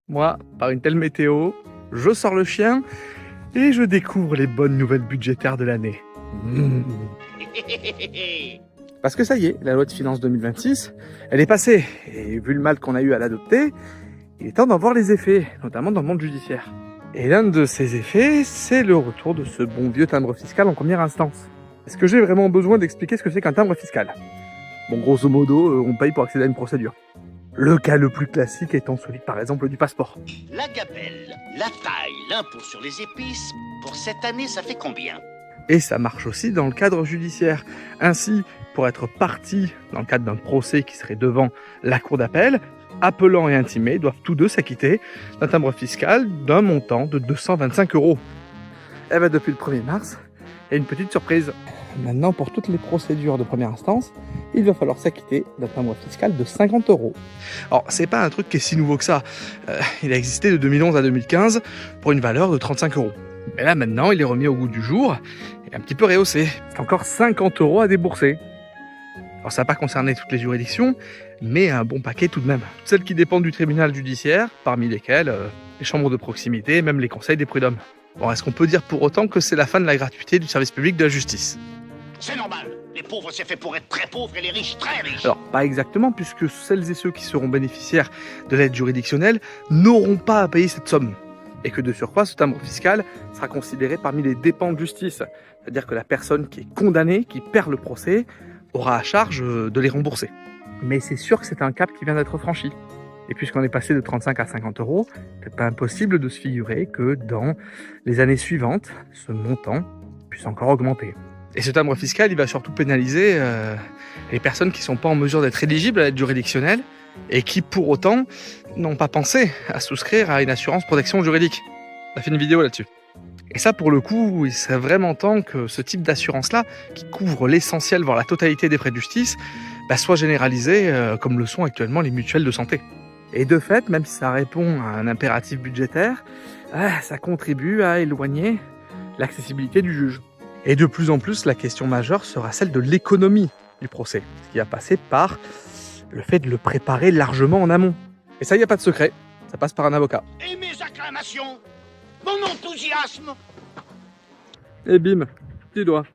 Moi, par une telle météo, je sors le chien et je découvre les bonnes nouvelles budgétaires de l'année. Parce que ça y est, la loi de finances 2026, elle est passée. Et vu le mal qu'on a eu à l'adopter, il est temps d'en voir les effets, notamment dans le monde judiciaire. Et l'un de ces effets, c'est le retour de ce bon vieux timbre fiscal en première instance. Est-ce que j'ai vraiment besoin d'expliquer ce que c'est qu'un timbre fiscal? Bon, grosso modo, on paye pour accéder à une procédure. Le cas le plus classique étant celui, par exemple, du passeport. La gabelle, la taille, l'impôt sur les épices, pour cette année, ça fait combien? Et ça marche aussi dans le cadre judiciaire. Ainsi, pour être partie dans le cadre d'un procès qui serait devant la cour d'appel, appelant et intimé doivent tous deux s'acquitter d'un timbre fiscal d'un montant de 225 €. Et bien depuis le 1er mars, il y a une petite surprise. Maintenant, pour toutes les procédures de première instance, il va falloir s'acquitter d'un timbre fiscal de 50 €. Alors, c'est pas un truc qui est si nouveau que ça. Il a existé de 2011 à 2015 pour une valeur de 35 €. Mais là, maintenant, il est remis au goût du jour et un petit peu rehaussé. C'est encore 50 € à débourser. Alors, ça n'a pas concerné toutes les juridictions, mais un bon paquet tout de même. Toutes celles qui dépendent du tribunal judiciaire, parmi lesquelles les chambres de proximité, même les conseils des prud'hommes. Bon, est-ce qu'on peut dire pour autant que c'est la fin de la gratuité du service public de la justice? C'est normal. Les pauvres, c'est fait pour être très pauvres et les riches, très riches. Alors, pas exactement, puisque celles et ceux qui seront bénéficiaires de l'aide juridictionnelle n'auront pas à payer cette somme. Et que de surcroît, ce timbre fiscal sera considéré parmi les dépenses de justice. C'est-à-dire que la personne qui est condamnée, qui perd le procès, aura à charge de les rembourser. Mais c'est sûr que c'est un cap qui vient d'être franchi. Et puisqu'on est passé de 35 à 50 €, c'est pas impossible de se figurer que dans les années suivantes, ce montant puisse encore augmenter. Et ce timbre fiscal, il va surtout pénaliser les personnes qui ne sont pas en mesure d'être éligibles à l'aide juridictionnelle et qui, pour autant, n'ont pas pensé à souscrire à une assurance protection juridique. On a fait une vidéo là-dessus. Et ça, pour le coup, il serait vraiment temps que ce type d'assurance-là, qui couvre l'essentiel, voire la totalité des frais de justice, soit généralisé comme le sont actuellement les mutuelles de santé. Et de fait, même si ça répond à un impératif budgétaire, ça contribue à éloigner l'accessibilité du juge. Et de plus en plus, la question majeure sera celle de l'économie du procès, ce qui va passer par le fait de le préparer largement en amont. Et ça, il n'y a pas de secret, ça passe par un avocat. Et mes acclamations, mon enthousiasme. Et bim, petit doigt.